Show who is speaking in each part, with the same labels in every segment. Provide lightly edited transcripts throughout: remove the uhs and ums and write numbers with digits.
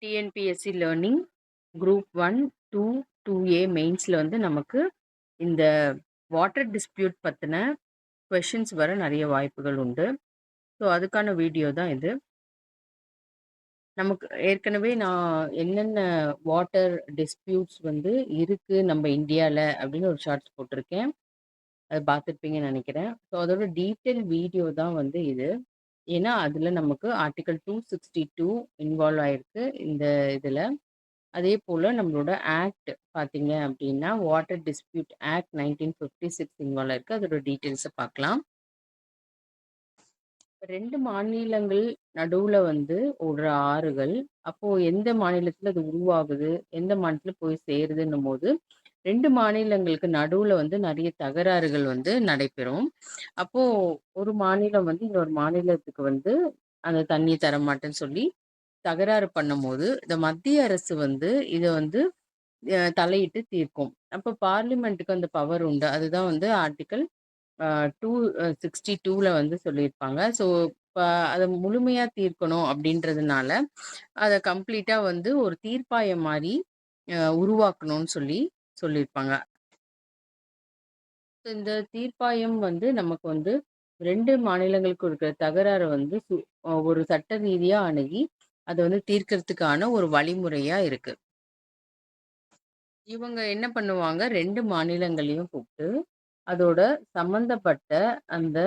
Speaker 1: TNPSC learning group 1, 2, 2A மெயின்ஸ்ல வந்து நமக்கு இந்த வாட்டர் டிஸ்பியூட் பத்தின கொஷின்ஸ் வர நிறைய வாய்ப்புகள் உண்டு. ஸோ அதுக்கான வீடியோ தான் இது. நமக்கு ஏற்கனவே நான் என்னென்ன வாட்டர் டிஸ்பியூட்ஸ் வந்து இருக்கு நம்ம இந்தியாவில் அப்படின்னு ஒரு ஷார்ட்ஸ் போட்டிருக்கேன். அது பார்த்துருப்பீங்கன்னு நினைக்கிறேன். ஸோ அதோட டீட்டெயில் வீடியோ தான் வந்து இது. ஏன்னா அதில் நமக்கு ஆர்டிகல் 262 இன்வால்வ் ஆயிருக்கு இந்த இதில். அதே போல நம்மளோட ஆக்ட் பார்த்தீங்க அப்படின்னா, வாட்டர் டிஸ்பியூட் ஆக்ட் 1956 இன்வால்வ் ஆயிருக்கு. அதோட டீட்டெயில்ஸ பார்க்கலாம். 2 மாநிலங்கள் நடுவுல வந்து ஓடுற ஆறுகள், அப்போ எந்த மாநிலத்தில அது உருவாகுது, எந்த மாநிலத்தில போய் சேருதுன்னும்போது, 2 மாநிலங்களுக்கு நடுவுல வந்து நெறைய தகராறுகள் வந்து நடைபெறும். அப்போ ஒரு மாநிலம் வந்து இன்னொரு மாநிலத்துக்கு வந்து அந்த தண்ணீ தரமாட்டேன்னு சொல்லி தகராறு பண்ணும்போது, இந்த மத்திய அரசு வந்து இத வந்து தலையிட்டு தீர்க்கும். அப்ப பார்லிமென்ட்க்கு அந்த பவர் உண்டு. அதுதான் வந்து ஆர்டிக்கிள் 262ல வந்து சொல்லியிருப்பாங்க. ஸோ, இப்ப அத முழுமையா தீர்க்கணும் அப்படின்றதுனால, அத கம்ப்ளீட்டா வந்து ஒரு தீர்ப்பாயம் மாரி உருவாக்கணும்னு சொல்லி சொல்லியிருப்பாங்க. இந்த தீர்ப்பாயம் வந்து நமக்கு வந்து 2 மாநிலங்களுக்கு இருக்கிற தகராற வந்து ஒரு சட்ட ரீதியா அணுகி, அத வந்து தீர்க்கறதுக்கான ஒரு வழிமுறையா இருக்கு. இவங்க என்ன பண்ணுவாங்க, 2 மாநிலங்களையும் கூப்ட்டு, அதோட சம்மந்தப்பட்ட அந்த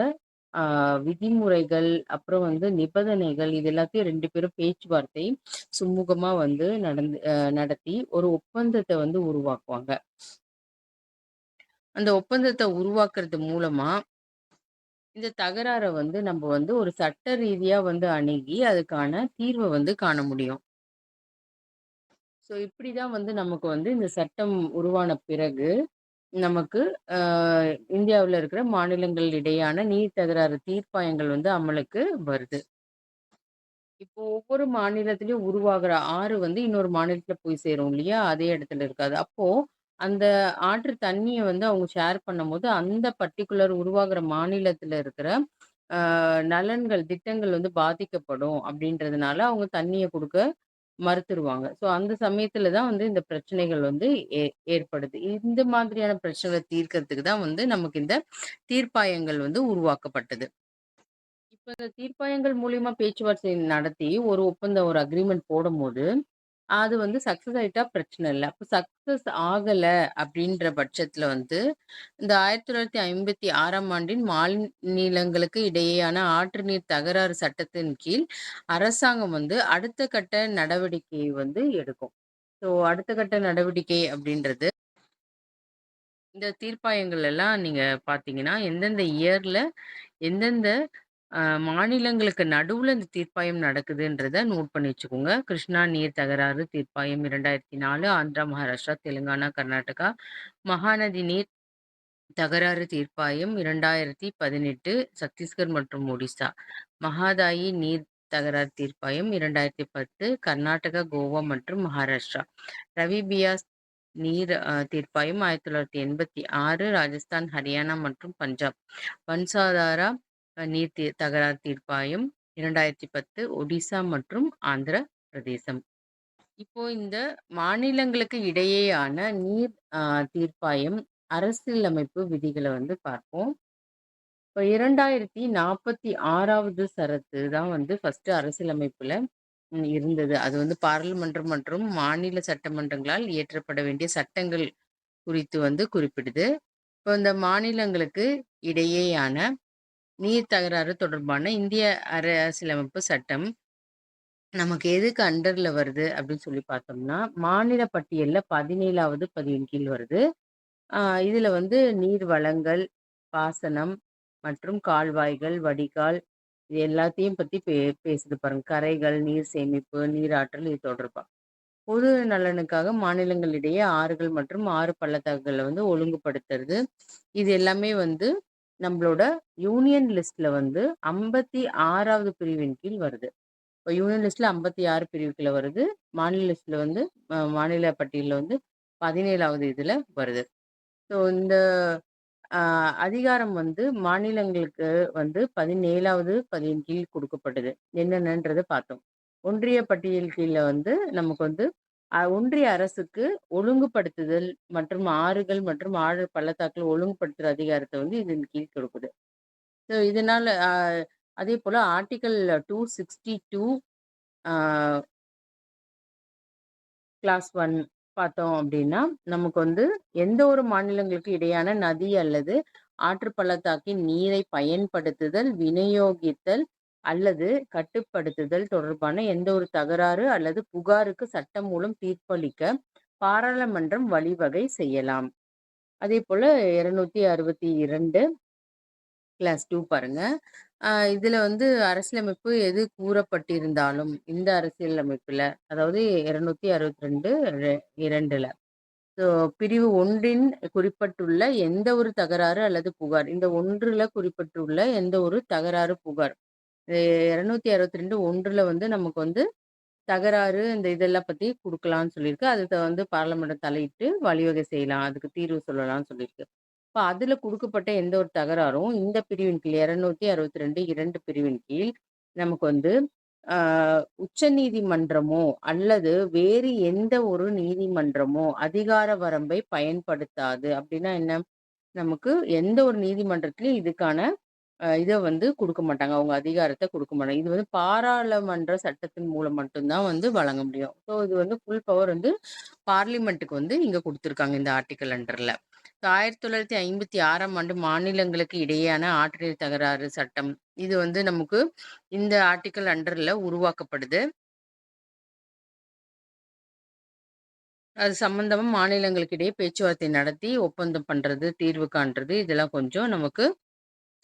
Speaker 1: ஆ விதிமுறைகள், அப்புறம் வந்து நிபந்தனைகள் இது எல்லாத்தையும் 2 பேரும் பேச்சுவார்த்தை சுமூகமா வந்து நடத்தி ஒரு ஒப்பந்தத்த வந்து உருவாக்குவாங்க. அந்த ஒப்பந்தத்த உருவாக்குறது மூலமா, இந்த தகராற வந்து நம்ப வந்து ஒரு சட்ட ரீதியா வந்து அணுகி, அதுக்கான தீர்வ வந்து காண முடியும். ஸோ இப்படிதான் வந்து நமக்கு வந்து இந்த சட்டம் உருவான பிறகு நமக்கு அ இந்தியாவுல இருக்கிற மாநிலங்கள் இடையான நீர் தகராறு தீர்ப்பாயங்கள் வந்து அமலுக்கு வருது. இப்போ ஒவ்வொரு மாநிலத்திலயும் உருவாகுற ஆறு வந்து இன்னொரு மாநிலத்தில போய் சேரும் இல்லையா? அதே இடத்துல இருக்காது. அப்போ அந்த ஆற்று தண்ணீய வந்து அவங்க ஷேர் பண்ணும்போது, அந்த பர்ட்டிகுலர் உருவாகுற மாநிலத்தில இருக்கிற நலன்கள், திட்டங்கள் வந்து பாதிக்கப்படும் அப்படின்றதுனால, அவங்க தண்ணீய குடுக்க மறுத்துருவாங்க. ஸோ அந்த சமயத்தில தான் வந்து இந்த பிரச்சனைகள் வந்து ஏ ஏற்படுது. இந்த மாதிரியான பிரச்சனைகள தீர்க்கறதுக்கு தான் வந்து நமக்கு இந்த தீர்ப்பாயங்கள் வந்து உருவாக்கப்பட்டது. இப்ப இந்த தீர்ப்பாயங்கள் மூலியமா பேச்சுவார்த்தை நடத்தி ஒரு ஒப்பந்தம், ஒரு அக்ரீமெண்ட் போடும்போது, அது வந்து சக்சஸ் ஆயிட்டா பிரச்சனை இல்ல. அப்ப சக்சஸ் ஆகல அப்படின்ற பட்சத்தில வந்து, இந்த 1956ஆம் ஆண்டின் மாநிலங்களுக்கு இடையேயான ஆற்று நீர் தகராறு சட்டத்தின் கீழ் அரசாங்கம் வந்து அடுத்த கட்ட நடவடிக்கை வந்து எடுக்கும். ஸோ அடுத்த கட்ட நடவடிக்கை அப்படின்றது, இந்த தீர்ப்பாயங்கள் எல்லாம் நீங்க பார்த்தீங்கன்னா, எந்தெந்த இயர்ல எந்தெந்த அ மாநிலங்களுக்கு நடுவுல இந்த தீர்ப்பாயம் நடக்குதுன்றத நோட் பண்ணி வச்சுக்கோங்க. கிருஷ்ணா நீர் தகராறு தீர்ப்பாயம் 2004, ஆந்திரா, மகாராஷ்டிரா, தெலுங்கானா, கர்நாடகா. மகாநதி நீர் தகராறு தீர்ப்பாயம் 2018, சத்தீஸ்கர் மற்றும் ஒடிசா. மகாதாயி நீர் தகராறு தீர்ப்பாயம் 2010, கர்நாடகா, கோவா மற்றும் மகாராஷ்டிரா. ரவி பியாஸ் நீர் தீர்ப்பாயம் 1986, ராஜஸ்தான், ஹரியானா மற்றும் பஞ்சாப். வன்சாதாரா நீர் தகராறு தீர்ப்பாயம் 2010, ஒடிசா மற்றும் ஆந்திர பிரதேசம். இப்போ இந்த மாநிலங்களுக்கு இடையேயான நீர் தீர்ப்பாயம் அரசியலமைப்பு விதிகள வந்து பார்ப்போம். இப்ப 2046வது சரத்து தான் வந்து ஃபர்ஸ்ட்டு அரசியலமைப்புல இருந்தது. அது வந்து பாராளுமன்றம் மற்றும் மாநில சட்டமன்றங்களால் இயற்றப்பட வேண்டிய சட்டங்கள் குறித்து வந்து குறிப்பிடுது. இப்போ இந்த மாநிலங்களுக்கு இடையேயான நீர் தகராறு தொடர்பான இந்திய அரசியலமைப்பு சட்டம் நமக்கு எதுக்கு அண்டர்ல வருது அப்படின்னு சொல்லி பார்த்தோம்னா, மாநில பட்டியல்ல 17வது பதிவின் கீழ் வருது. ஆ இதுல வந்து நீர் வளங்கள், பாசனம் மற்றும் கால்வாய்கள், வடிகால் இது எல்லாத்தையும் பத்தி பேசுது பாருங்க. கரைகள், நீர் சேமிப்பு, நீராற்றல் இது தொடர்பா. பொது நலனுக்காக மாநிலங்களிடையே ஆறுகள் மற்றும் ஆறு பள்ளத்தாக்குகள வந்து ஒழுங்குபடுத்துறது. இது எல்லாமே வந்து நம்மளோட யூனியன் லிஸ்ட்ல வந்து 56வது பிரிவின் கீழ் வருது. இப்ப யூனியன் லிஸ்ட்ல 56 பிரிவுக்குள்ள வருது. மாநில லிஸ்ட்ல வந்து மாநில பட்டியல்ல வந்து 17வது இதுல வருது. ஸோ இந்த அ அதிகாரம் வந்து மாநிலங்களுக்கு வந்து 17வது பதிவின் கீழ் குடுக்கப்பட்டது. என்னென்னன்றத பார்த்தோம். ஒன்றிய பட்டியல் கீழ வந்து நமக்கு வந்து ஒன்றிய அரசுக்கு ஒழுங்குபடுத்துதல் மற்றும் ஆறுகள் மற்றும் ஆழ் பள்ளத்தாக்குல ஒழுங்குபடுத்துற அதிகாரத்த வந்து இதன் கீழ் கொடுக்குது. ஸோ இதனால அதேபோல ஆர்டிக்கிள் 262 ஆ கிளாஸ் 1 பார்த்தோம் அப்படின்னா, நமக்கு வந்து எந்த ஒரு மாநிலங்களுக்கு இடையான நதி அல்லது ஆற்று பள்ளத்தாக்கின் நீரை பயன்படுத்துதல், விநியோகித்தல் அல்லது கட்டுப்படுத்துதல் தொடர்பான எந்த ஒரு தகராறு அல்லது புகாருக்கு சட்டம் மூலம் தீர்ப்பளிக்க பாராளுமன்றம் வழிவகை செய்யலாம். அதேபோல 262 கிளாஸ் 2 பாருங்க. இதுல வந்து அரசியலமைப்பு எது கூறப்பட்டிருந்தாலும், இந்த அரசியலமைப்புல, அதாவது 262 2ல. ஸோ பிரிவு 1ன் குறிப்பிட்டுள்ள எந்த ஒரு தகராறு அல்லது புகார். இந்த 1ல குறிப்பிட்டுள்ள எந்த ஒரு தகராறு, புகார். 262 1ல வந்து நமக்கு வந்து தகராறு இந்த இதெல்லாம் பத்தி குடுக்கலாம்னு சொல்லியிருக்கு. அதுக்கு வந்து பார்லமென்ட் தலையிட்டு வழிவகை செய்யலாம். அதுக்கு தீர்வு சொல்லலாம்னு சொல்லியிருக்கு. இப்ப அதுல குடுக்கப்பட்ட எந்த ஒரு தகராறும் இந்த பிரிவின் கீழ் 262 2 பிரிவின் கீழ் நமக்கு வந்து ஆ உச்சநீதிமன்றமோ அல்லது வேறு எந்த ஒரு நீதிமன்றமோ அதிகார வரம்பை பயன்படுத்தாது. அப்படின்னா என்ன? நமக்கு எந்த ஒரு நீதிமன்றத்திலயும் இதுக்கான இத வந்து குடுக்க மாட்டாங்க. அவங்க அதிகாரத்த குடுக்க மாட்டாங்க. இது வந்து பாராளுமன்ற சட்டத்தின் மூலம் மட்டும் தான் வந்து வழங்க முடியும். ஸோ இது வந்து ஃபுல் பவர் வந்து பார்லிமென்ட்க்கு வந்து இங்க குடுத்துருக்காங்க இந்த ஆர்டிக்கிள் அண்டர்ல. 1956ஆம் ஆண்டு மாநிலங்களுக்கு இடையேயான ஆற்றுநீர் தகராறு சட்டம். இது வந்து நமக்கு இந்த ஆர்டிக்கிள் அண்டர்ல உருவாக்கப்படுது. அது சம்பந்தமா மாநிலங்களுக்கு இடையே பேச்சுவார்த்தை நடத்தி ஒப்பந்தம் பண்றது, தீர்வு காண்றது இதெல்லாம் கொஞ்சம் நமக்கு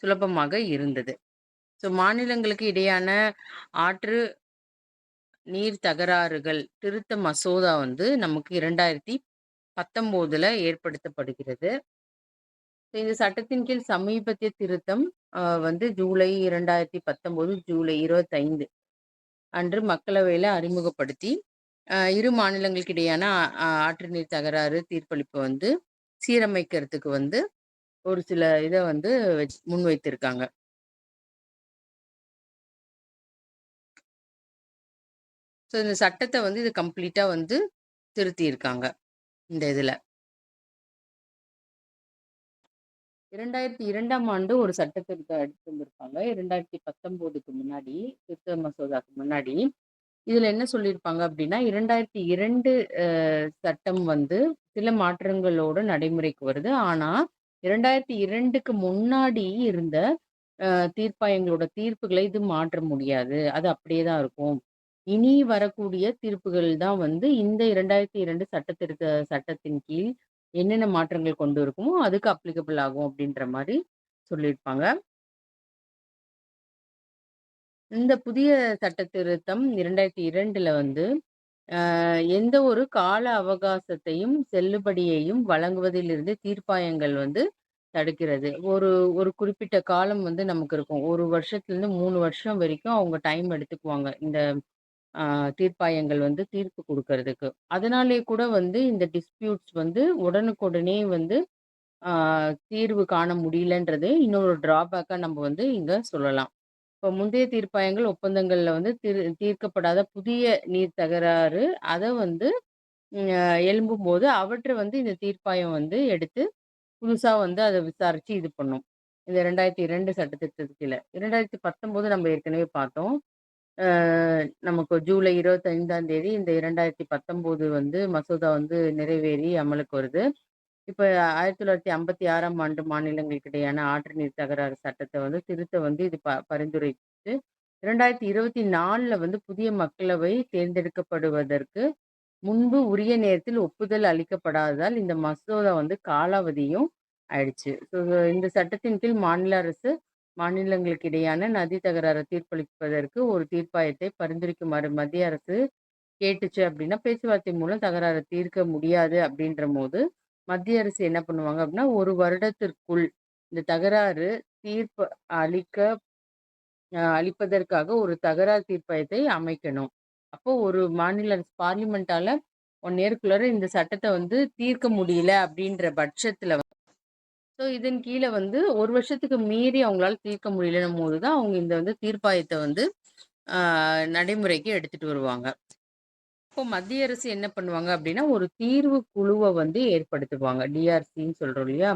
Speaker 1: சுலபமாக இருந்தது. ஸோ மாநிலங்களுக்கு இடையான ஆற்று நீர் தகராறுகள் திருத்த மசோதா வந்து நமக்கு 2019ல ஏற்படுத்தப்படுகிறது. இந்த சட்டத்தின் கீழ் சமீபத்திய திருத்தம் வந்து ஜூலை 2019 ஜூலை 25 அன்று மக்களவையில அறிமுகப்படுத்தி, இரு மாநிலங்களுக்கு இடையான ஆற்று நீர் தகராறு தீர்ப்பளிப்ப வந்து சீரமைக்கிறதுக்கு வந்து ஒரு சில இத வந்து முன்வைத்திருக்காங்க. ஸோ இந்த சட்டத்த வந்து இது கம்ப்ளீட்டா வந்து திருத்தியிருக்காங்க. இந்த இதுல. 2002ஆம் ஆண்டு ஒரு சட்ட திருத்தம் எடுத்து வந்திருப்பாங்க. 2019க்கு முன்னாடி, திருத்த மசோதாக்கு முன்னாடி. இதுல என்ன சொல்லியிருப்பாங்க அப்படின்னா, 2002 சட்டம் வந்து சில மாற்றங்களோட நடைமுறைக்கு வருது. ஆனா, 2002க்கு முன்னாடி இருந்த தீர்ப்பாயங்களோட தீர்ப்புகளை இது மாற்ற முடியாது. அது அப்படியே தான் இருக்கும். இனி வரக்கூடிய தீர்ப்புகள் தான் வந்து இந்த 2002 சட்டத்திருத்த சட்டத்தின் கீழ் என்னென்ன மாற்றங்கள் கொண்டு இருக்குமோ, அதுக்கு அப்ளிகபிள் ஆகும் அப்படின்ற மாரி சொல்லியிருப்பாங்க. இந்த புதிய சட்ட திருத்தம் 2002ல வந்து எந்த ஒரு கால அவகாசத்தையும், செல்லுபடியையும் வழங்குவதிலிருந்து தீர்ப்பாயங்கள் வந்து தடுக்கிறது. ஒரு ஒரு குறிப்பிட்ட காலம் வந்து நமக்கு இருக்கும். 1 வருஷத்துலருந்து 3 வருஷம் வரைக்கும் அவங்க டைம் எடுத்துக்குவாங்க. இந்த ஆ தீர்ப்பாயங்கள் வந்து தீர்ப்பு குடுக்கறதுக்கு. அதனாலேயே கூட வந்து இந்த டிஸ்பியூட்ஸ் வந்து உடனுக்குடனே வந்து ஆ தீர்வு காண முடியலன்றது இன்னொரு டிராபேக்கா நம்ம வந்து இங்க சொல்லலாம். இப்போ முந்தைய தீர்ப்பாயங்கள் ஒப்பந்தங்கள்ல வந்து தீர்க்கப்படாத புதிய நீர் தகராறு அத வந்து எழும்பும்போது அவற்றை வந்து இந்த தீர்ப்பாயம் வந்து எடுத்து புதுசா வந்து அத விசாரிச்சு இது பண்ணும். இந்த 2002 சட்டத்திட்டத்துக்கு கீழ. 2019 நம்ம ஏற்கனவே பார்த்தோம். அ நமக்கு ஜூலை 25ஆம் தேதி இந்த 2019 வந்து மசோதா வந்து நிறைவேறி அமலுக்கு வருது. இப்ப 1956ஆம் ஆண்டு மாநிலங்களுக்கு இடையான ஆற்று நீர் தகராறு சட்டத்த வந்து திருத்த வந்து இது பரிந்துரைச்சு 2024ல வந்து புதிய மக்களவை தேர்ந்தெடுக்கப்படுவதற்கு முன்பு உரிய நேரத்தில் ஒப்புதல் அளிக்கப்படாததால் இந்த மசோதா வந்து காலாவதியும் ஆயிடுச்சு. ஸோ இந்த சட்டத்தின் கீழ் மாநில அரசு மாநிலங்களுக்கு இடையான நதி தகராறு தீர்ப்பளிப்பதற்கு ஒரு தீர்ப்பாயத்தை பரிந்துரைக்குமாறு மத்திய அரசு கேட்டுச்சு அப்படின்னா, பேச்சுவார்த்தை மூலம் தகராற தீர்க்க முடியாது அப்படின்றபோது, மத்திய அரசு என்ன பண்ணுவாங்க அப்படின்னா, 1 வருடத்திற்குள் இந்த தகராறு தீர்ப்பு அளிக்க அளிப்பதற்காக ஒரு தகராறு தீர்ப்பாயத்தை அமைக்கணும். அப்போ ஒரு மாநில அரசு பார்லிமென்ட்டால 1 இயர்க்குள்ளார இந்த சட்டத்த வந்து தீர்க்க முடியல அப்படின்ற பட்சத்துல ஸோ இதன் கீழ வந்து 1 வருஷத்துக்கு மீறி அவங்களால தீர்க்க முடியலன்னும்போது தான், அவங்க இந்த வந்து தீர்ப்பாயத்த வந்து அ நடைமுறைக்கு எடுத்துட்டு வருவாங்க. இப்போ மத்திய அரசு என்ன பண்ணுவாங்க அப்டின்னா, ஒரு தீர்வு குழுவ வந்து ஏற்படுத்துவாங்க. டிஆர்சின்னு சொல்றோம் இல்லையா?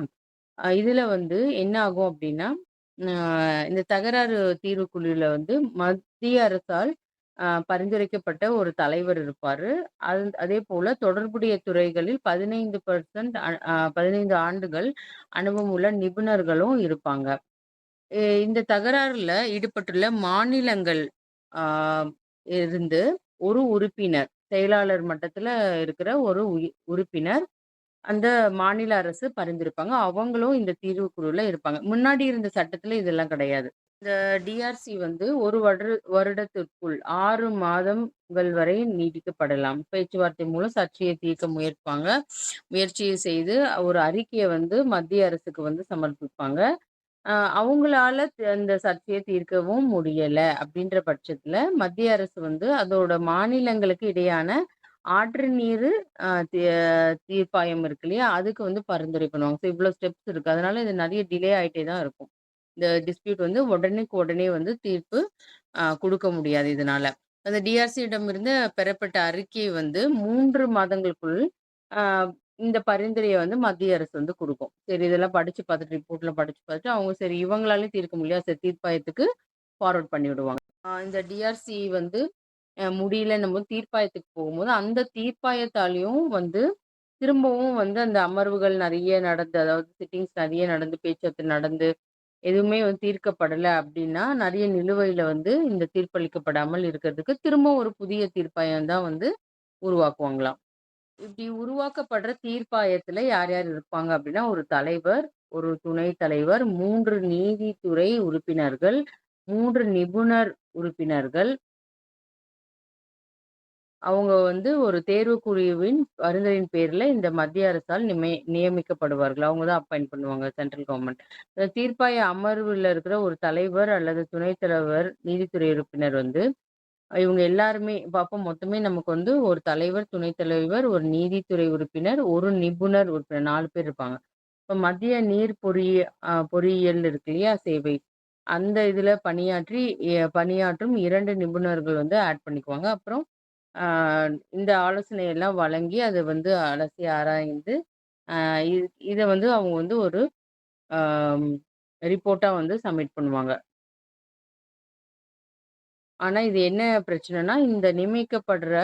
Speaker 1: இதுல வந்து என்ன ஆகும் அப்டின்னா, அ இந்த தகராறு தீர்வு குழுல வந்து மத்திய அரசால் பரிந்துரைக்கப்பட்ட ஒரு தலைவர் இருப்பாரு. அதேபோல தொடர்புடைய துறைகளில் 15% 15 ஆண்டுகள் அனுபவம் உள்ள நிபுணர்களும் இருப்பாங்க. இந்த தகராறுல ஈடுபட்டுள்ள மாநிலங்கள் ஆ இருந்து ஒரு உறுப்பினர், செயலாளர் மட்டத்துல இருக்கிற ஒரு உறுப்பினர், அந்த மாநில அரசு பரிந்துரைப்பாங்க. அவங்களும் இந்த தீர்வு குழுல இருப்பாங்க. முன்னாடி இருந்த சட்டத்துல இதெல்லாம் கிடையாது. இந்த டிஆர்சி வந்து 1 வருடத்திற்குள் 6 மாதங்கள் வரை நீட்டிக்கப்படலாம். பேச்சுவார்த்தை மூலம் சர்ச்சையை தீர்க்க முயற்சி செய்து ஒரு அறிக்கைய வந்து மத்திய அரசுக்கு வந்து சமர்ப்பிப்பாங்க. அ அவங்களால அந்த சர்ச்சைய தீர்க்கவும் முடியல அப்படின்ற பட்சத்துல, மத்திய அரசு வந்து அதோட மாநிலங்களுக்கு இடையான ஆற்று நீரு அ தி தீர்ப்பாயம் இருக்கு இல்லையா? அதுக்கு வந்து பரிந்துரை பண்ணுவாங்க. ஸோ இவ்ளோ ஸ்டெப்ஸ் இருக்கு. அதனால இது நெறைய டிலே ஆயிட்டே தான் இருக்கும். இந்த டிஸ்பியூட் வந்து உடனுக்கு உடனே வந்து தீர்ப்பு குடுக்க முடியாது இதனால. அந்த டிஆர்சியிடமிருந்து பெறப்பட்ட அறிக்கை வந்து 3 மாதங்களுக்குள் அ இந்த பரிந்துரைய வந்து மத்திய அரசு வந்து குடுக்கும். சரி இதெல்லாம் படிச்சு பார்த்துட்டு ரிப்போர்ட்லாம் படிச்சு பார்த்துட்டு, அவங்க சரி இவங்களாலயும் தீர்க்க முடியல. சரி தீர்ப்பாயத்துக்கு ஃபார்வர்ட் பண்ணி விடுவாங்க. இந்த டிஆர்சி வந்து முடியலன்னும்போது தீர்ப்பாயத்துக்கு போகும்போது, அந்த தீர்ப்பாயத்தாலயும் வந்து திரும்பவும் வந்து அந்த அமர்வுகள் நெறைய நடந்து, அதாவது சிட்டிங்ஸ் நெறைய நடந்து, பேச்சுவார்த்தை நடந்து, எதுவுமே வந்து தீர்க்கப்படல அப்டின்னா, நெறைய நிலுவையில வந்து இந்த தீர்ப்பளிக்கப்படாமல் இருக்கிறதுக்கு திரும்ப ஒரு புதிய தீர்ப்பாயம் தான் வந்து உருவாக்குவாங்களாம். இப்டி உருவாக்கப்படுற தீர்ப்பாயத்துல யார் யார் இருப்பாங்க அப்டின்னா, ஒரு தலைவர், ஒரு துணைத் தலைவர், 3 நீதித்துறை உறுப்பினர்கள், 3 நிபுணர் உறுப்பினர்கள், அவங்க வந்து ஒரு தேர்வுக்குழுவின் பரிந்துரையின் பேர்ல இந்த மத்திய அரசால் நியமிக்கப்படுவார்கள். அவங்க தான் அப்பாயிண்ட் பண்ணுவாங்க சென்ட்ரல் கவர்ன்மெண்ட். தீர்ப்பாய அமர்வுல இருக்கிற ஒரு தலைவர் அல்லது துணைத் தலைவர், நீதித்துறை உறுப்பினர் வந்து இவங்க எல்லாருமே இப்ப அப்ப மொத்தமே நமக்கு வந்து ஒரு தலைவர், துணைத் தலைவர், ஒரு நீதித்துறை உறுப்பினர், ஒரு நிபுணர் உறுப்பினர் 4 பேர் இருப்பாங்க. இப்ப மத்திய நீர் பொறியியல் இருக்கு இல்லையா? சேவை. அந்த இதுல பணியாற்றும் 2 நிபுணர்கள் வந்து ஆட் பண்ணிக்குவாங்க. அப்புறம் ஆ இந்த ஆலோசனை எல்லாம் வழங்கி, அத வந்து அலசி ஆராய்ந்து, அ இ இத வந்து அவங்க வந்து ஒரு ஆம் ரிப்போர்ட்டா வந்து சப்மிட் பண்ணுவாங்க. ஆனா இது என்ன பிரச்சனைன்னா, இந்த நியமிக்கப்படுற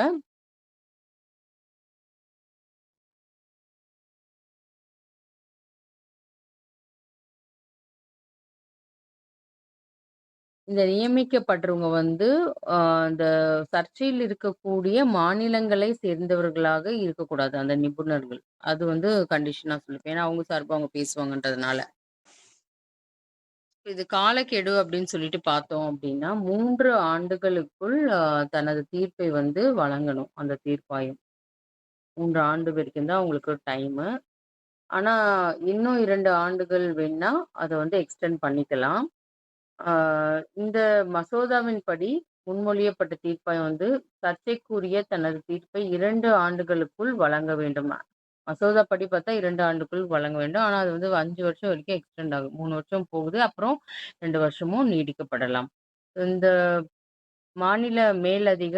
Speaker 1: இந்த நியமிக்கப்படுறவங்க வந்து அ அந்த சர்ச்சையில் இருக்கக்கூடிய மாநிலங்களை சேர்ந்தவர்களாக இருக்கக்கூடாது, அந்த நிபுணர்கள். அது வந்து கண்டிஷனா சொல்லிப்பேன். ஏன்னா, அவங்க சார்பா அவங்க பேசுவாங்கன்றதுனால. இது காலக்கெடு அப்படின்னு சொல்லிட்டு பார்த்தோம் அப்படின்னா, 3 ஆண்டுகளுக்குள் தனது தீர்ப்பை வந்து வழங்கணும். அந்த தீர்ப்பாயம். 3 ஆண்டு வரைக்கும் தான் உங்களுக்கு டைமு. ஆனா, இன்னும் 2 ஆண்டுகள் வேணுனா, அத வந்து எக்ஸ்டெண்ட் பண்ணிக்கலாம். ஆ இந்த மசோதாவின்படி முன்மொழியப்பட்ட தீர்ப்பாயம் வந்து சர்ச்சைக்குரிய தனது தீர்ப்பை 2 ஆண்டுகளுக்குள் வழங்க வேண்டும். மசோதா படி பார்த்தா 2 ஆண்டுக்குள் வழங்க வேண்டும். ஆனா அது வந்து 5 வருஷம் வரைக்கும் எக்ஸ்டெண்ட் ஆகும். 3 வருஷம் போகுது. அப்புறம் 2 வருஷமும் நீடிக்கப்படலாம். இந்த மாநில மேலதிக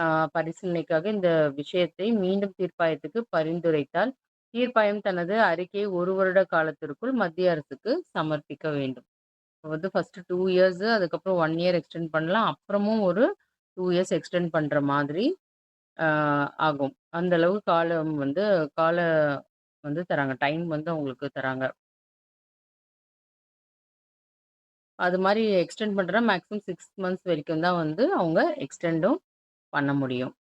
Speaker 1: அ பரிசீலனைக்காக இந்த விஷயத்தை மீண்டும் தீர்ப்பாயத்துக்கு பரிந்துரைத்தால், தீர்ப்பாயம் தனது அறிக்கையை 1 வருட காலத்திற்குள் மத்திய அரசுக்கு சமர்ப்பிக்க வேண்டும். வந்து ஃபர்ஸ்ட் 2 இயர்ஸ் அதுக்கப்புறம் 1 இயர் எக்ஸ்டெண்ட் பண்ணலாம். அப்புறமும் ஒரு 2 இயர்ஸ் எக்ஸ்டெண்ட் பண்ற மாதிரி ஆ ஆகும். அந்த அளவு கால வந்து தராங்க. டைம் வந்து அவங்களுக்கு தராங்க. அது மாரி எக்ஸ்டெண்ட் பண்றா மேக்ஸிமம் 6 மந்த்ஸ் வரைக்கும் தான் வந்து அவங்க எக்ஸ்டெண்டும் பண்ண முடியும்.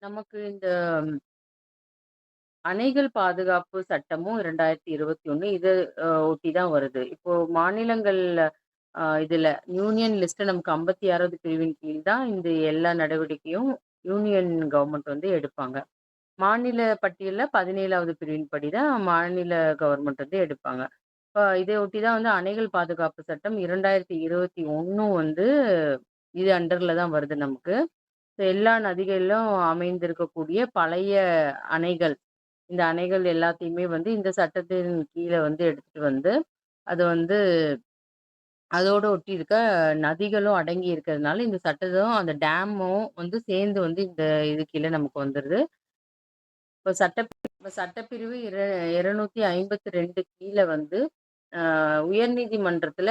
Speaker 1: நமக்கு இந்த அணைகள் பாதுகாப்பு சட்டமும் 2021 இத ஒட்டி தான் வருது. இப்போ மாநிலங்கள்ல இதுல யூனியன் லிஸ்ட்ல நமக்கு 56வது பிரிவின் கீழ் தான் இந்த எல்லா நடவடிக்கையும் யூனியன் கவர்மெண்ட் வந்து எடுப்பாங்க. மாநில பட்டியல்ல 17வது பிரிவின் படி தான் மாநில கவர்மெண்ட் வந்து எடுப்பாங்க. இதை ஒட்டி தான் வந்து அணைகள் பாதுகாப்பு சட்டம் 2021 வந்து இது அண்டர்ல தான் வருது நமக்கு. எல்லா நதிகளிலும் அமைந்திருக்கக்கூடிய பழைய அணைகள், இந்த அணைகள் எல்லாத்தையுமே வந்து இந்த சட்டத்தின் கீழ வந்து எடுத்துட்டு வந்து, அத வந்து அதோட ஒட்டி இருக்க நதிகளும் அடங்கி இருக்கிறதுனால, இந்த சட்டமும் அந்த டேமும் வந்து சேர்ந்து வந்து இந்த இது கீழ நமக்கு வந்துருது. இப்ப சட்டப்பிரிவு 252 கீழ வந்து, உயர்நீதிமன்றத்துல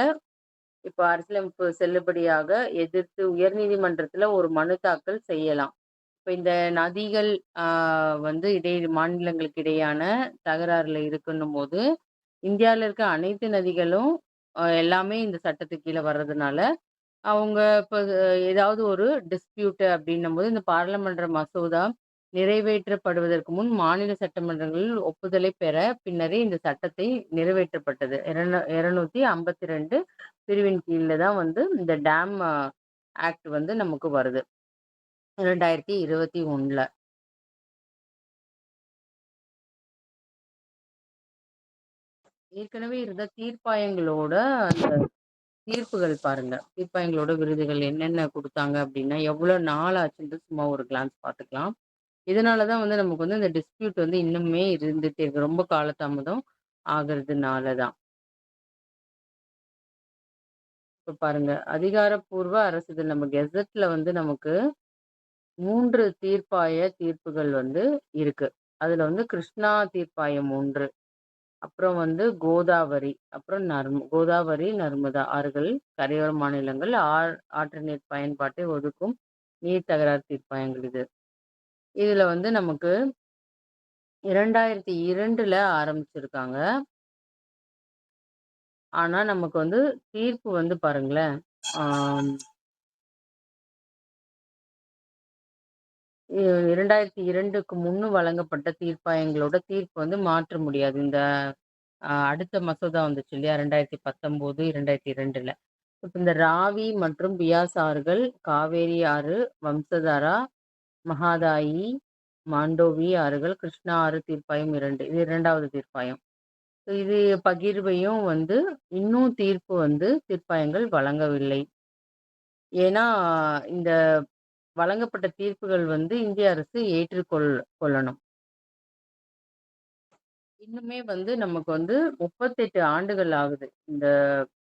Speaker 1: இப்ப அரசியலமைப்பு செல்லுபடியாக எதிர்த்து உயர்நீதிமன்றத்துல ஒரு மனு தாக்கல் செய்யலாம். இப்ப இந்த நதிகள் ஆ வந்து மாநிலங்களுக்கு இடையான தகராறுல இருக்குன்னும்போது, இந்தியால இருக்க அனைத்து நதிகளும் எல்லாமே இந்த சட்டத்துக்கு கீழ வர்றதுனால, அவங்க இப்ப ஏதாவது ஒரு டிஸ்பியூட் அப்படின்னும்போது, இந்த பாராளுமன்ற மசோதா நிறைவேற்றப்படுவதற்கு முன் மாநில சட்டமன்றங்களில் ஒப்புதலை பெற பின்னரே இந்த சட்டத்தை நிறைவேற்றப்பட்டது. 252 பிரிவின் கீழ தான் வந்து இந்த டேம் ஆக்ட் வந்து நமக்கு வருது. 2021ல. ஏற்கனவே இருந்த தீர்ப்பாயங்களோட அந்த தீர்ப்புகள் பாருங்க. தீர்ப்பாயங்களோட விருதுகள் என்னென்ன குடுத்தாங்க அப்டின்னா, எவ்வளோ நாள் ஆச்சுன்ட்டு சும்மா ஒரு கிளான்ஸ் பார்த்துக்கலாம். இதனால தான் வந்து நமக்கு வந்து இந்த டிஸ்பியூட் வந்து இன்னுமே இருந்துட்டே இருக்கு. ரொம்ப காலதாமதம் ஆகுறதுனால தான். இப்ப பாருங்க, அதிகாரப்பூர்வ அரசிதழ் நம்ம கெசட்ல வந்து நமக்கு 3 தீர்ப்புகள் வந்து இருக்கு. அதுல வந்து கிருஷ்ணா தீர்ப்பாயம் 1, அப்புறம் வந்து கோதாவரி, அப்புறம் கோதாவரி, நர்மதா ஆறுகள் கரையோர மாநிலங்கள் ஆற்று நீர் பயன்பாட்டை ஒதுக்கும் நீர் தகராறு தீர்ப்பாயங்கள் இது. இதுல வந்து நமக்கு 2002ல ஆரம்பிச்சிருக்காங்க. ஆனா நமக்கு வந்து தீர்ப்பு வந்து பாருங்களேன், ஆம் 2002க்கு முன்னு வழங்கப்பட்ட தீர்ப்பாயங்களோட தீர்ப்பு வந்து மாற்ற முடியாது. இந்த அடுத்த மசோதா வந்துச்சு இல்லையா? 2019, 2002ல. இப்ப இந்த ராவி மற்றும் பியாஸ் ஆறுகள், காவேரி ஆறு, வம்சதாரா, மகாதாயி, மாண்டோவி ஆறுகள், கிருஷ்ணா ஆறு தீர்ப்பாயம் 2. இது 2வது தீர்ப்பாயம். இது பகிர்வையும் வந்து இன்னும் தீர்ப்பாயங்கள் வழங்கவில்லை. ஏன்னா, இந்த வழங்கப்பட்ட தீர்ப்புகள் வந்து இந்திய அரசு கொள்ளணும். இன்னுமே வந்து நமக்கு வந்து 38 ஆண்டுகள் ஆகுது. இந்த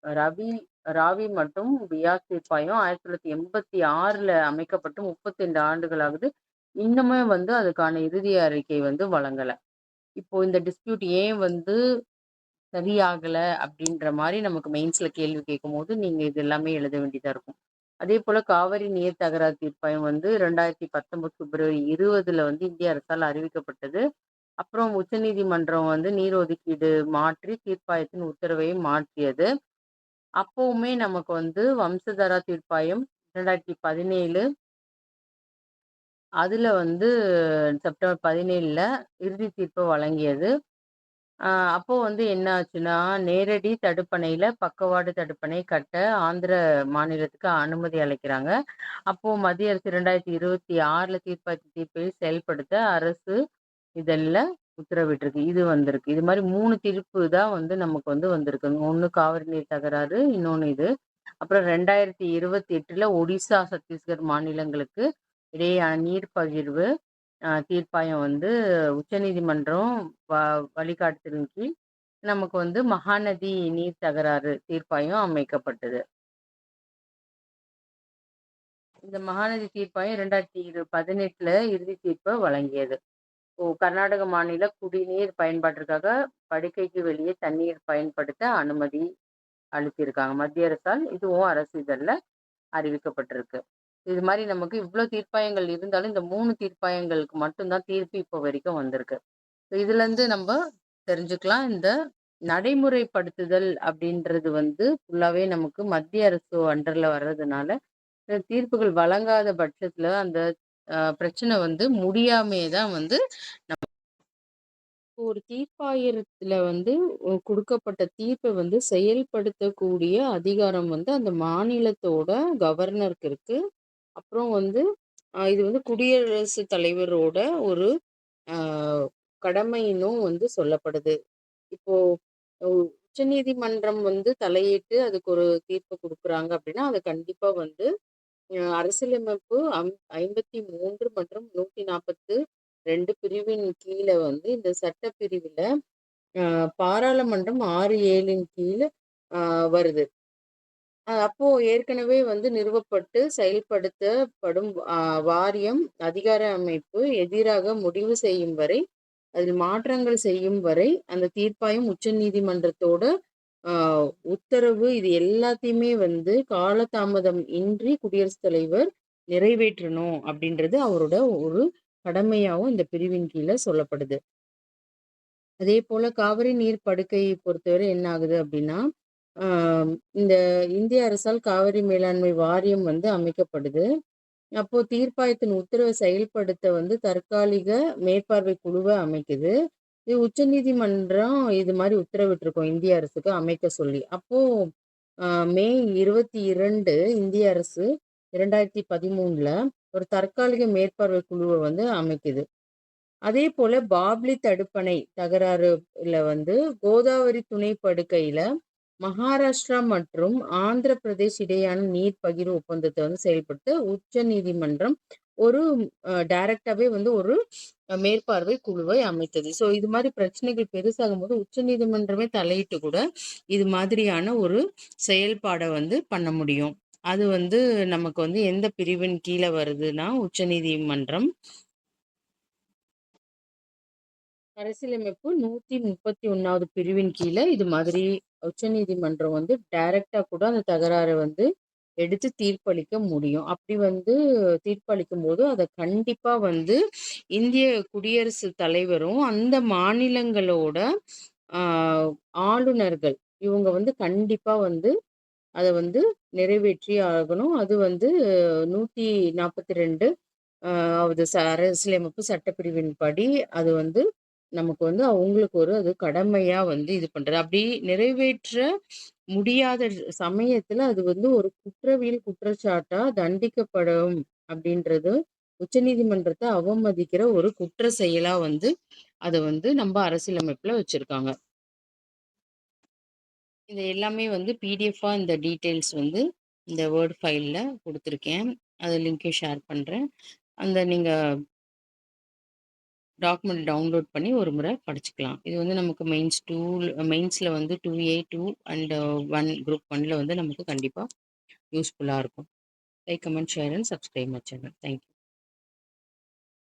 Speaker 1: ரவி ராவி மற்றும் பியாஸ் தீர்ப்பாயம் 1986ல அமைக்கப்பட்டு 32 ஆண்டுகள் ஆகுது. இன்னுமே வந்து அதுக்கான இறுதி அறிக்கை வந்து வழங்கல. இப்போ இந்த டிஸ்பியூட் ஏன் வந்து சரியாகல அப்படின்ற மாரி நமக்கு மெயின்ஸ்ல கேள்வி கேட்கும்போது, நீங்க இது எல்லாமே எழுத வேண்டியதா இருக்கும். அதேபோல காவிரி நீர் தகராறு தீர்ப்பாயம் வந்து 2019 பிப்ரவரி 20ல வந்து இந்திய அரசால் அறிவிக்கப்பட்டது. அப்புறம் உச்சநீதிமன்றம் வந்து நீர் ஒதுக்கீடு மாற்றி தீர்ப்பாயத்தின் உத்தரவையும் மாற்றியது. அப்பவுமே நமக்கு வந்து வம்சதாரா தீர்ப்பாயம் 2017 அதுல வந்து செப்டம்பர் 17ல இறுதி தீர்ப்ப வழங்கியது. அ அப்போ வந்து என்ன ஆச்சுன்னா, நேரடி தடுப்பணையில பக்கவாட்டு தடுப்பணை கட்ட ஆந்திர மாநிலத்துக்கு அனுமதி அளிக்கிறாங்க. அப்போ மத்திய அரசு 2026ல தீர்ப்பை செயல்படுத்த அரசு இதழ்ல உத்தரவிட்டிருக்கு. இது வந்திருக்கு. இது மாரி 3 தீர்ப்பு தான் வந்து நமக்கு வந்து வந்திருக்கு. ஒண்ணு காவிரி நீர் தகராறு, இன்னொன்னு இது. அப்புறம் 2028ல ஒடிசா, சத்தீஸ்கர் மாநிலங்களுக்கு இடையேயான நீர் பகிர்வு தீர்ப்பாயம் வந்து உச்சநீதிமன்றம் வ வழிகாட்டுதலின் கீழ் நமக்கு வந்து மகாநதி நீர் தகராறு தீர்ப்பாயம் அமைக்கப்பட்டது. இந்த மகாநதி தீர்ப்பாயம் 2018ல இறுதி தீர்ப்ப வழங்கியது. கர்நாடக மாநில குடிநீர் பயன்பாட்டிற்காக படுக்கைக்கு வெளியே தண்ணீர் பயன்படுத்த அனுமதி அளித்திருக்காங்க. மத்திய அரசால் இதுவும் அரசு இதழ்ல அறிவிக்கப்பட்டிருக்கு. இது மாரி நமக்கு இவ்ளோ தீர்ப்பாயங்கள் இருந்தாலும், இந்த 3 தீர்ப்பாயங்களுக்கு மட்டும் தான் தீர்ப்பு இப்போ வரைக்கும் வந்திருக்கு. இதுலருந்து நம்ப தெரிஞ்சுக்கலாம். இந்த நடைமுறைப்படுத்துதல் அப்படின்றது வந்து ஃபுல்லாவே நமக்கு மத்திய அரசு அண்டர்ல வர்றதுனால, தீர்ப்புகள் வழங்காத பட்சத்துல அந்த பிரச்சனை வந்து முடியாமயே தான் வந்து ஒரு தீர்ப்பாயத்துல வந்து குடுக்கப்பட்ட தீர்ப்ப வந்து செயல்படுத்தக்கூடிய அதிகாரம் வந்து அந்த மாநிலத்தோட கவர்னருக்கு இருக்கு. அப்புறம் வந்து இது வந்து குடியரசுத் தலைவரோட ஒரு அ கடமைன்னும் வந்து சொல்லப்படுது. இப்போ உச்சநீதிமன்றம் வந்து தலையிட்டு அதுக்கு ஒரு தீர்ப்பு குடுக்குறாங்க அப்படின்னா, அது கண்டிப்பா வந்து அரசியலமைப்பு 53 மற்றும் 142 பிரிவின் கீழ வந்து இந்த சட்டப்பிரிவுல பாராளுமன்றம் 6, 7ன் கீழ வருது. அப்போ ஏற்கனவே வந்து நிறுவப்பட்டு செயல்படுத்தப்படும் வாரியம், அதிகார அமைப்பு எதிராக முடிவு செய்யும் வரை, அதில் மாற்றங்கள் செய்யும் வரை, அந்த தீர்ப்பாயம் உச்சநீதிமன்றத்தோட அ உத்தரவு இது எல்லாத்தையுமே வந்து காலதாமதம் இன்றி குடியரசுத் தலைவர் நிறைவேற்றணும் அப்படின்றது அவரோட ஒரு கடமையாவும் இந்த பிரிவின் கீழ சொல்லப்படுது. அதேபோல காவிரி நீர் படுகையை பொறுத்தவரை என்ன ஆகுது அப்படின்னா, ஆ இந்த இந்திய அரசால் காவிரி மேலாண்மை வாரியம் வந்து அமைக்கப்படுது. அப்போ தீர்ப்பாயத்தின் உத்தரவை செயல்படுத்த வந்து தற்காலிக மேற்பார்வை குழுவ அமைக்குது. இது உச்சநீதிமன்றம் இது மாரி உத்தரவிட்டிருக்கும் இந்திய அரசுக்கு அமைக்க சொல்லி. அப்போ அ மே 22 இந்திய அரசு 2013ல ஒரு தற்காலிக மேற்பார்வை குழுவ வந்து அமைக்குது. அதேபோல பாப்லி தடுப்பணை தகராறுல வந்து கோதாவரி துணை படுகையில மகாராஷ்டிரா மற்றும் ஆந்திர பிரதேஷ் இடையான நீர் பகிர்வு ஒப்பந்தத்தை வந்து செயல்படுத்த உச்சநீதிமன்றம் ஒரு டைரக்டாவே வந்து ஒரு மேற்பார்வை குழுவை அமைத்தது. ஸோ இது மாதிரி பிரச்சனைகள் பெருசாகும் போது உச்சநீதிமன்றமே தலையிட்டு கூட இது மாதிரியான ஒரு செயல்பாடை வந்து பண்ண முடியும். அது வந்து நமக்கு வந்து எந்த பிரிவின் கீழே வருதுன்னா உச்சநீதிமன்றம் அரசியலமைப்பு 131வது பிரிவின் கீழ இது மாதிரி உச்சநீதிமன்றம் வந்து டைரக்ட்டா கூட அந்த தகராற வந்து எடுத்து தீர்ப்பளிக்க முடியும். அப்படி வந்து தீர்ப்பளிக்கும்போது, அத கண்டிப்பா வந்து இந்திய குடியரசுத் தலைவரும், அந்த மாநிலங்களோட ஆ ஆளுநர்கள் இவங்க வந்து கண்டிப்பா வந்து அத வந்து நிறைவேற்றியே ஆகணும். அது வந்து 142 வது அரசியலமைப்பு சட்டப்பிரிவின் படி அது வந்து நமக்கு வந்து அவங்களுக்கு ஒரு அது கடமையா வந்து இது பண்றது. அப்படி நிறைவேற்ற முடியாத சமயத்துல அது வந்து ஒரு குற்றவியல் குற்றச்சாட்டா தண்டிக்கப்படும் அப்படின்றது உச்சநீதிமன்றத்த அவமதிக்கிற ஒரு குற்ற செயலா வந்து அத வந்து நம்ம அரசியலமைப்புல வச்சிருக்காங்க. இது எல்லாமே வந்து பிடிஎஃபா இந்த டீட்டெயில்ஸ் வந்து இந்த வேர்ட் ஃபைல்ல குடுத்துருக்கேன். அது லிங்க்கையும் ஷேர் பண்றேன். அந்த நீங்க டாக்குமெண்ட் டவுன்லோட் பண்ணி ஒரு முறை படிச்சுக்கலாம். இது வந்து நமக்கு மெயின்ஸ்ல வந்து 2A, 2 அண்ட் 1 குரூப் 1ல வந்து நமக்கு கண்டிப்பா யூஸ்ஃபுல்லா இருக்கும். Like, comment, share and subscribe my channel. Thank you.